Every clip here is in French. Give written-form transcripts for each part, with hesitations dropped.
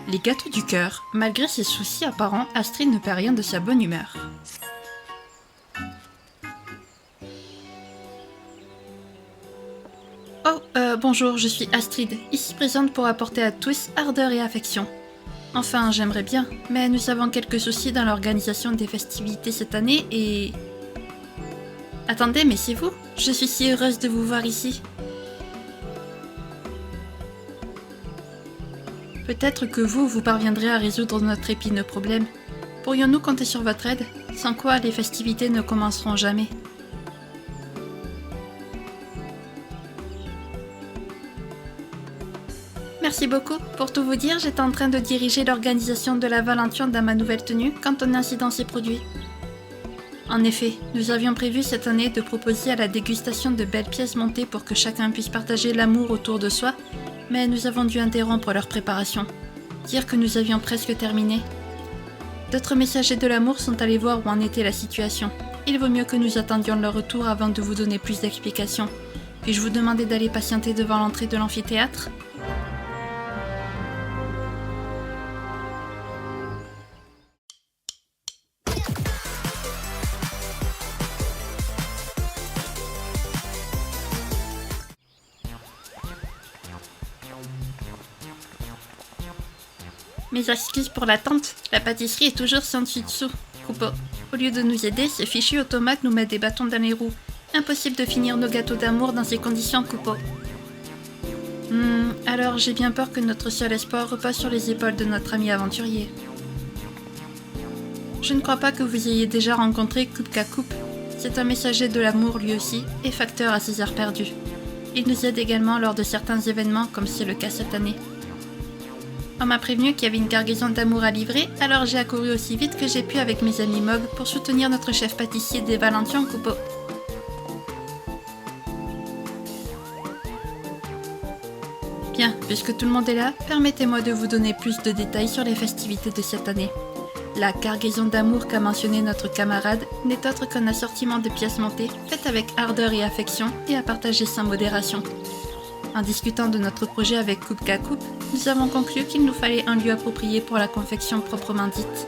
Les gâteaux du cœur. Malgré ses soucis apparents, Astrid ne perd rien de sa bonne humeur. Oh, bonjour, je suis Astrid, ici présente pour apporter à tous ardeur et affection. Enfin, j'aimerais bien, mais nous avons quelques soucis dans l'organisation des festivités cette année et... Attendez, mais c'est vous? Je suis si heureuse de vous voir ici. Peut-être que vous parviendrez à résoudre notre épineux problème. Pourrions-nous compter sur votre aide? Sans quoi les festivités ne commenceront jamais. Merci beaucoup. Pour tout vous dire, j'étais en train de diriger l'organisation de la Valention dans ma nouvelle tenue quand un incident s'est produit. En effet, nous avions prévu cette année de proposer à la dégustation de belles pièces montées pour que chacun puisse partager l'amour autour de soi, mais nous avons dû interrompre leur préparation. Dire que nous avions presque terminé. D'autres messagers de l'amour sont allés voir où en était la situation. Il vaut mieux que nous attendions leur retour avant de vous donner plus d'explications. Puis-je vous demander d'aller patienter devant l'entrée de l'amphithéâtre ? Mes excuses pour l'attente, la pâtisserie est toujours sans dessus-dessous. Coupeau. Au lieu de nous aider, ce fichu automate nous met des bâtons dans les roues. Impossible de finir nos gâteaux d'amour dans ces conditions, Coupeau. Alors j'ai bien peur que notre seul espoir repose sur les épaules de notre ami aventurier. Je ne crois pas que vous ayez déjà rencontré Kupka Coupe. C'est un messager de l'amour lui aussi, et facteur à ses heures perdues. Il nous aide également lors de certains événements, comme c'est le cas cette année. On m'a prévenu qu'il y avait une cargaison d'amour à livrer, alors j'ai accouru aussi vite que j'ai pu avec mes amis Mog pour soutenir notre chef pâtissier des Valentions, Coupeau. Bien, puisque tout le monde est là, permettez-moi de vous donner plus de détails sur les festivités de cette année. La cargaison d'amour qu'a mentionné notre camarade n'est autre qu'un assortiment de pièces montées, faites avec ardeur et affection et à partager sans modération. En discutant de notre projet avec Kupka Coupe, nous avons conclu qu'il nous fallait un lieu approprié pour la confection proprement dite.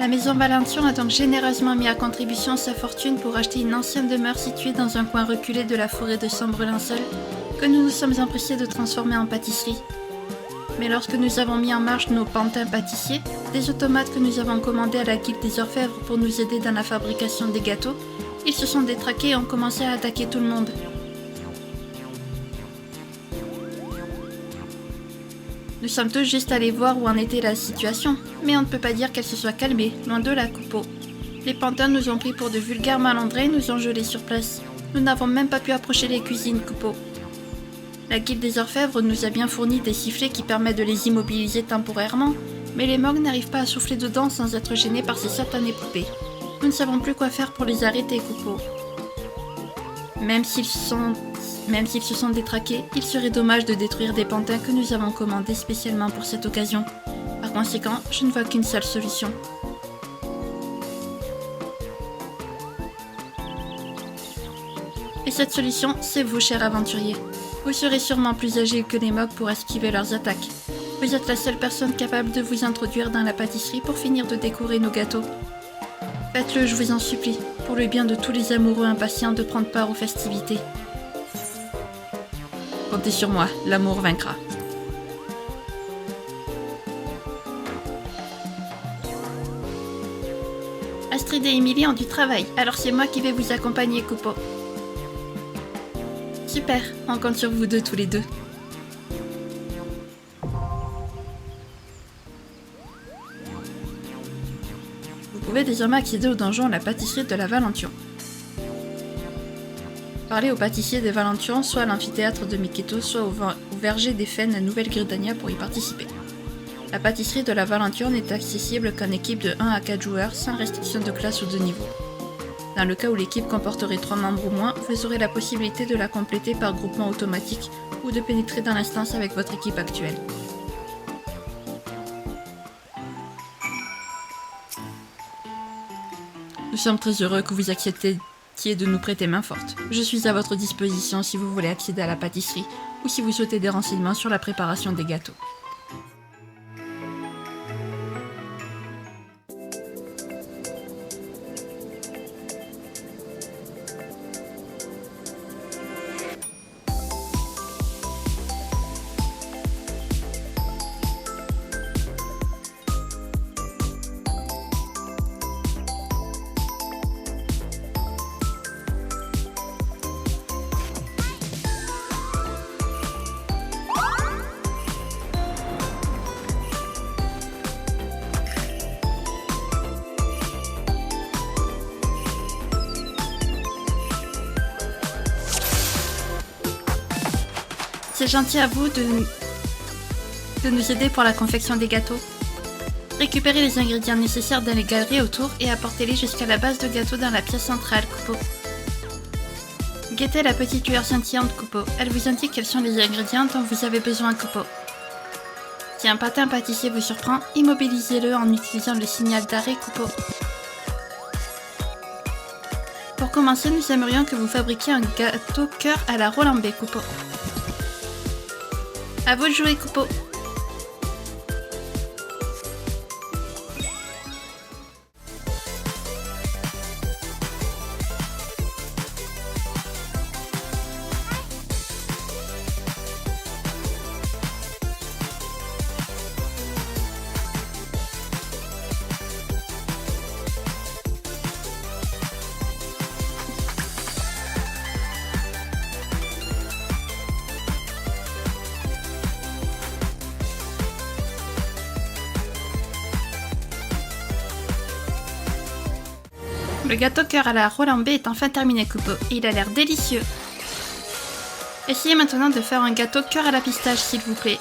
La maison Valention a donc généreusement mis à contribution sa fortune pour acheter une ancienne demeure située dans un coin reculé de la forêt de Sambre-Linceul, que nous nous sommes empressés de transformer en pâtisserie. Mais lorsque nous avons mis en marche nos pantins pâtissiers, des automates que nous avons commandés à la Guilde des Orfèvres pour nous aider dans la fabrication des gâteaux, ils se sont détraqués et ont commencé à attaquer tout le monde. Nous sommes tous juste allés voir où en était la situation, mais on ne peut pas dire qu'elle se soit calmée, loin de la Coupeau. Les pantins nous ont pris pour de vulgaires malandrins et nous ont gelés sur place. Nous n'avons même pas pu approcher les cuisines, Coupeau. La Guilde des Orfèvres nous a bien fourni des sifflets qui permettent de les immobiliser temporairement, mais les Mogs n'arrivent pas à souffler dedans sans être gênés par ces satanées poupées. Nous ne savons plus quoi faire pour les arrêter, Coupeau. Même s'ils se sont détraqués, il serait dommage de détruire des pantins que nous avons commandés spécialement pour cette occasion. Par conséquent, je ne vois qu'une seule solution. Et cette solution, c'est vous, cher aventurier. Vous serez sûrement plus agile que les Mogs pour esquiver leurs attaques. Vous êtes la seule personne capable de vous introduire dans la pâtisserie pour finir de décorer nos gâteaux. Faites-le, je vous en supplie, pour le bien de tous les amoureux impatients de prendre part aux festivités. Comptez sur moi, l'amour vaincra. Astrid et Émilie ont du travail, alors c'est moi qui vais vous accompagner, Coupeau. Super, on compte sur vous deux tous les deux. Vous pouvez désormais accéder au donjon La Pâtisserie de la Valention. Parlez au pâtissier des Valentions, soit à l'amphithéâtre de Miketo, soit au verger des Fennes à Nouvelle-Gridania pour y participer. La pâtisserie de la Valention n'est accessible qu'en équipe de 1 à 4 joueurs, sans restriction de classe ou de niveau. Dans le cas où l'équipe comporterait 3 membres ou moins, vous aurez la possibilité de la compléter par groupement automatique ou de pénétrer dans l'instance avec votre équipe actuelle. Nous sommes très heureux que vous acceptiez qui est de nous prêter main forte. Je suis à votre disposition si vous voulez accéder à la pâtisserie ou si vous souhaitez des renseignements sur la préparation des gâteaux. C'est gentil à vous de nous aider pour la confection des gâteaux. Récupérez les ingrédients nécessaires dans les galeries autour et apportez-les jusqu'à la base de gâteau dans la pièce centrale, Coupeau. Guettez la petite lueur scintillante, Coupeau. Elle vous indique quels sont les ingrédients dont vous avez besoin, Coupeau. Si un patin pâtissier vous surprend, immobilisez-le en utilisant le signal d'arrêt, Coupeau. Pour commencer, nous aimerions que vous fabriquiez un gâteau cœur à la Rolambé, Coupeau. À vous de jouer, Coupeau. Le gâteau cœur à la Rolambé est enfin terminé, Coupeau, et il a l'air délicieux. Essayez maintenant de faire un gâteau cœur à la pistache, s'il vous plaît.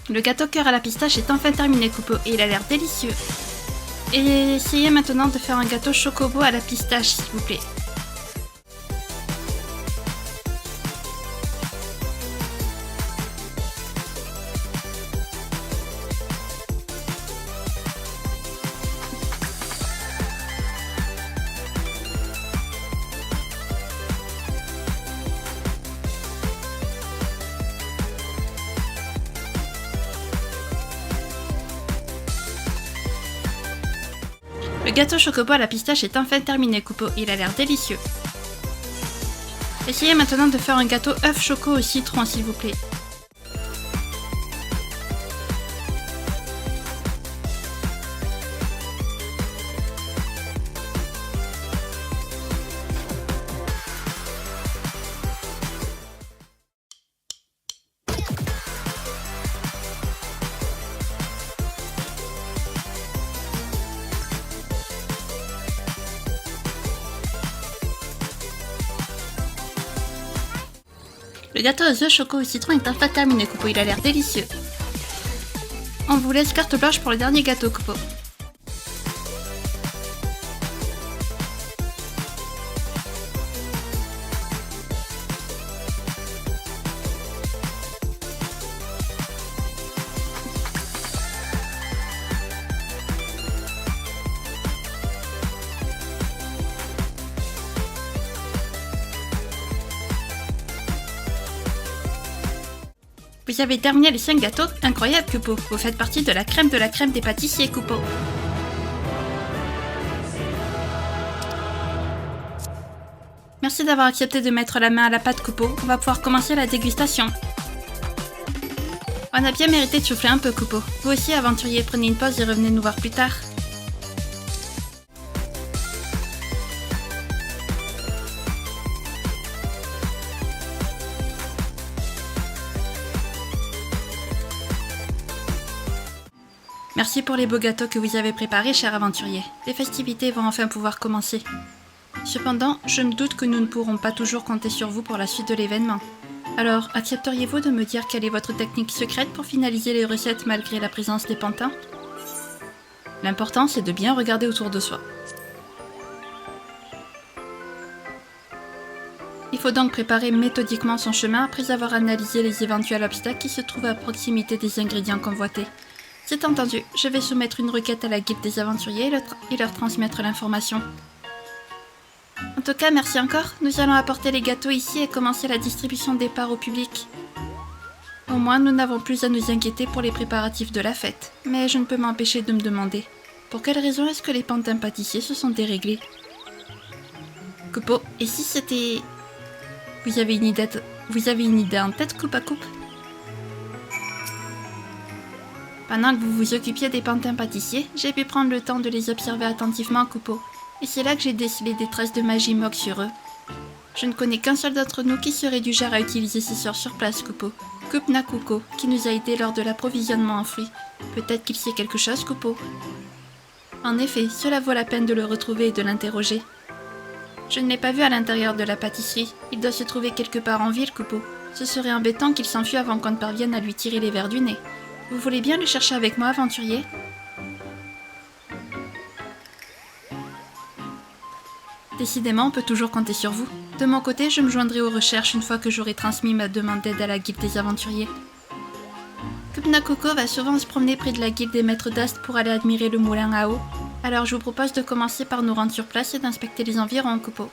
Le gâteau cœur à la pistache est enfin terminé, Coupeau, et il a l'air délicieux. Et essayez maintenant de faire un gâteau chocobo à la pistache, s'il vous plaît. Le gâteau chocobo à la pistache est enfin terminé, Coupeau, il a l'air délicieux. Essayez maintenant de faire un gâteau œuf choco au citron, s'il vous plaît. Le gâteau aux œufs choco au citron est enfin terminé, Coupeau, il a l'air délicieux. On vous laisse carte blanche pour le dernier gâteau, Coupeau. Vous avez terminé les 5 gâteaux, incroyable, Coupeau. Vous faites partie de la crème des pâtissiers, Coupeau. Merci d'avoir accepté de mettre la main à la pâte, Coupeau. On va pouvoir commencer la dégustation. On a bien mérité de souffler un peu, Coupeau. Vous aussi, aventurier, prenez une pause et revenez nous voir plus tard. Merci pour les beaux gâteaux que vous avez préparés, cher aventurier. Les festivités vont enfin pouvoir commencer. Cependant, je me doute que nous ne pourrons pas toujours compter sur vous pour la suite de l'événement. Alors, accepteriez-vous de me dire quelle est votre technique secrète pour finaliser les recettes malgré la présence des pantins? L'important, c'est de bien regarder autour de soi. Il faut donc préparer méthodiquement son chemin après avoir analysé les éventuels obstacles qui se trouvent à proximité des ingrédients convoités. C'est entendu, je vais soumettre une requête à la guilde des aventuriers et leur transmettre l'information. En tout cas, merci encore, nous allons apporter les gâteaux ici et commencer la distribution des parts au public. Au moins, nous n'avons plus à nous inquiéter pour les préparatifs de la fête, mais je ne peux m'empêcher de me demander, pour quelle raison est-ce que les pantins pâtissiers se sont déréglés? Coupeau, et si c'était... Vous avez une idée en tête, coupe à coupe? Pendant que vous vous occupiez des pantins pâtissiers, j'ai pu prendre le temps de les observer attentivement, Coupeau. Et c'est là que j'ai décelé des traces de magie moque sur eux. Je ne connais qu'un seul d'entre nous qui serait du genre à utiliser ses sorts sur place, Coupeau. Kupnakuko, qui nous a aidés lors de l'approvisionnement en fruits. Peut-être qu'il sait quelque chose, Coupeau. En effet, cela vaut la peine de le retrouver et de l'interroger. Je ne l'ai pas vu à l'intérieur de la pâtisserie. Il doit se trouver quelque part en ville, Coupeau. Ce serait embêtant qu'il s'enfuit avant qu'on ne parvienne à lui tirer les vers du nez. Vous voulez bien le chercher avec moi, aventurier? Décidément, on peut toujours compter sur vous. De mon côté, je me joindrai aux recherches une fois que j'aurai transmis ma demande d'aide à la guilde des aventuriers. Kupnakoko va souvent se promener près de la guilde des maîtres d'Ast pour aller admirer le moulin à eau. Alors je vous propose de commencer par nous rendre sur place et d'inspecter les environs, Coupeau.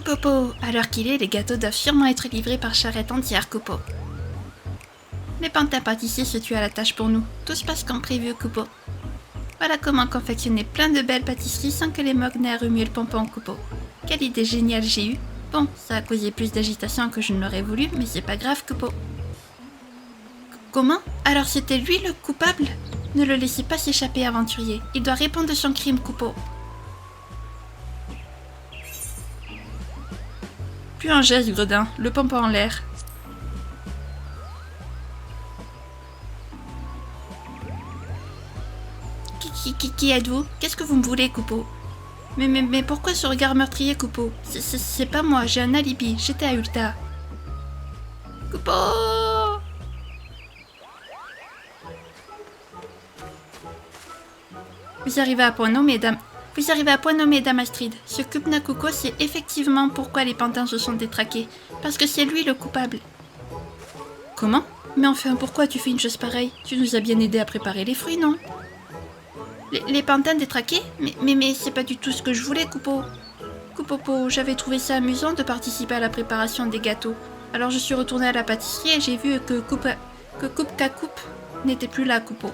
Coupeau, à l'heure qu'il est, les gâteaux doivent sûrement être livrés par charrette entière, Coupeau. Les pantins pâtissiers se tuent à la tâche pour nous. Tout se passe comme prévu, Coupeau. Voilà comment confectionner plein de belles pâtisseries sans que les mogs n'aient à remuer le pompon, Coupeau. Quelle idée géniale j'ai eue. Bon, ça a causé plus d'agitation que je ne l'aurais voulu, mais c'est pas grave, Coupeau. Comment? Alors c'était lui le coupable? Ne le laissez pas s'échapper, aventurier. Il doit répondre de son crime, Coupeau. Plus un geste, gredin. Le pompon en l'air. Qui êtes-vous? Qu'est-ce que vous me voulez, Coupeau? Mais pourquoi ce regard meurtrier, Coupeau? C'est pas moi, j'ai un alibi, j'étais à Ulta. Coupeau! Vous arrivez à point nommé, Dame Astrid. Ce Kupnakuko, c'est effectivement pourquoi les pantins se sont détraqués. Parce que c'est lui le coupable. Comment? Mais enfin, pourquoi tu fais une chose pareille? Tu nous as bien aidé à préparer les fruits, non? Les pantins détraqués? Mais c'est pas du tout ce que je voulais, Coupeau. Coupeau, j'avais trouvé ça amusant de participer à la préparation des gâteaux. Alors je suis retournée à la pâtisserie et j'ai vu que Coupe n'était plus là, Coupeau.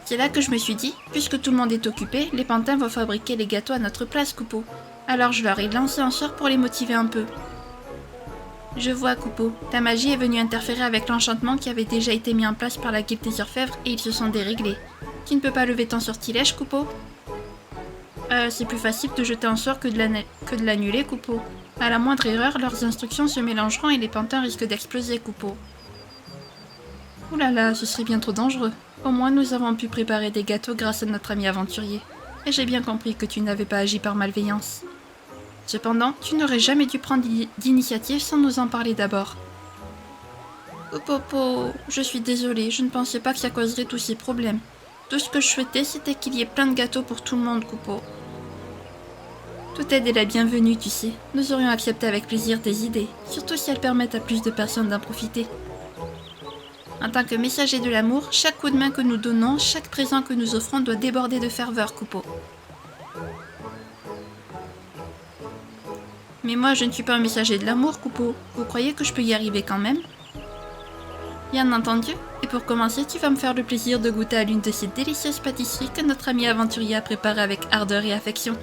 C'est là que je me suis dit, puisque tout le monde est occupé, les pantins vont fabriquer les gâteaux à notre place, Coupeau. Alors je leur ai lancé un sort pour les motiver un peu. Je vois, Coupeau. Ta magie est venue interférer avec l'enchantement qui avait déjà été mis en place par la guilde des orfèvres et ils se sont déréglés. Tu ne peux pas lever ton sortilège, Coupeau? C'est plus facile de jeter un sort que de l'annuler, Coupeau. À la moindre erreur, leurs instructions se mélangeront et les pantins risquent d'exploser, Coupeau. Ouh là là, ce serait bien trop dangereux. Au moins, nous avons pu préparer des gâteaux grâce à notre ami aventurier. Et j'ai bien compris que tu n'avais pas agi par malveillance. Cependant, tu n'aurais jamais dû prendre d'initiative sans nous en parler d'abord. Oh Popo, je suis désolée, je ne pensais pas que ça causerait tous ces problèmes. Tout ce que je souhaitais, c'était qu'il y ait plein de gâteaux pour tout le monde, Coupeau. Toute aide est la bienvenue, tu sais. Nous aurions accepté avec plaisir tes idées, surtout si elles permettent à plus de personnes d'en profiter. En tant que messager de l'amour, chaque coup de main que nous donnons, chaque présent que nous offrons doit déborder de ferveur, Coupeau. Mais moi, je ne suis pas un messager de l'amour, Coupeau. Vous croyez que je peux y arriver quand même? Bien entendu. Et pour commencer, tu vas me faire le plaisir de goûter à l'une de ces délicieuses pâtisseries que notre ami aventurier a préparées avec ardeur et affection.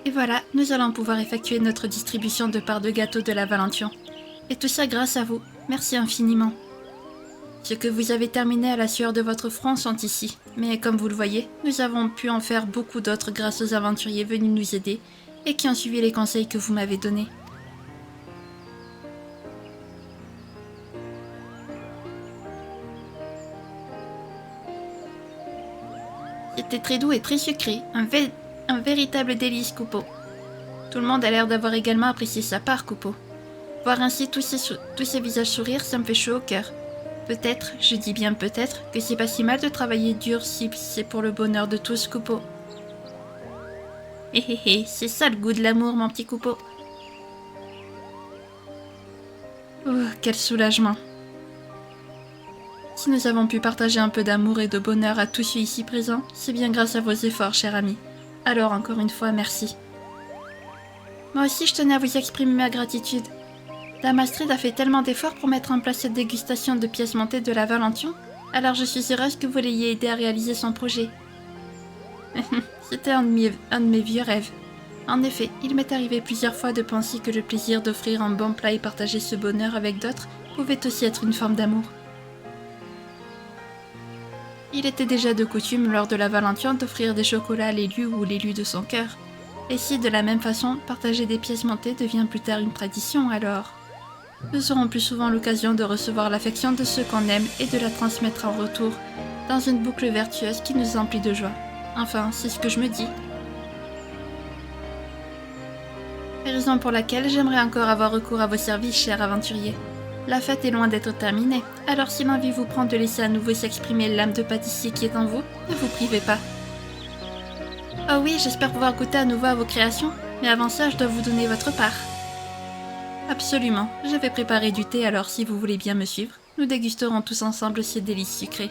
Et voilà, nous allons pouvoir effectuer notre distribution de parts de gâteau de la Valention. Et tout ça grâce à vous. Merci infiniment. Ce que vous avez terminé à la sueur de votre front sont ici. Mais comme vous le voyez, nous avons pu en faire beaucoup d'autres grâce aux aventuriers venus nous aider et qui ont suivi les conseils que vous m'avez donnés. C'était très doux et très sucré, un véritable délice, Coupeau. Tout le monde a l'air d'avoir également apprécié sa part, Coupeau. Voir ainsi tous ces visages sourire, ça me fait chaud au cœur. Peut-être, je dis bien peut-être, que c'est pas si mal de travailler dur si c'est pour le bonheur de tous, Coupeau. Hé hé hé, c'est ça le goût de l'amour, mon petit Coupeau. Oh, quel soulagement. Si nous avons pu partager un peu d'amour et de bonheur à tous ceux ici présents, c'est bien grâce à vos efforts, cher ami. Alors, encore une fois, merci. Moi aussi, je tenais à vous exprimer ma gratitude. Dame Astrid a fait tellement d'efforts pour mettre en place cette dégustation de pièces montées de la Valention, alors je suis heureuse que vous l'ayez aidé à réaliser son projet. C'était un de mes vieux rêves. En effet, il m'est arrivé plusieurs fois de penser que le plaisir d'offrir un bon plat et partager ce bonheur avec d'autres pouvait aussi être une forme d'amour. Il était déjà de coutume lors de la Valention d'offrir des chocolats à l'élu ou l'élu de son cœur. Et si de la même façon, partager des pièces montées devient plus tard une tradition, alors nous aurons plus souvent l'occasion de recevoir l'affection de ceux qu'on aime et de la transmettre en retour, dans une boucle vertueuse qui nous emplit de joie. Enfin, c'est ce que je me dis. Raison pour laquelle j'aimerais encore avoir recours à vos services, chers aventuriers. La fête est loin d'être terminée, alors si l'envie vous prend de laisser à nouveau s'exprimer l'âme de pâtissier qui est en vous, ne vous privez pas. Oh oui, j'espère pouvoir goûter à nouveau à vos créations, mais avant ça, je dois vous donner votre part. Absolument, je vais préparer du thé, alors si vous voulez bien me suivre, nous dégusterons tous ensemble ces délices sucrées.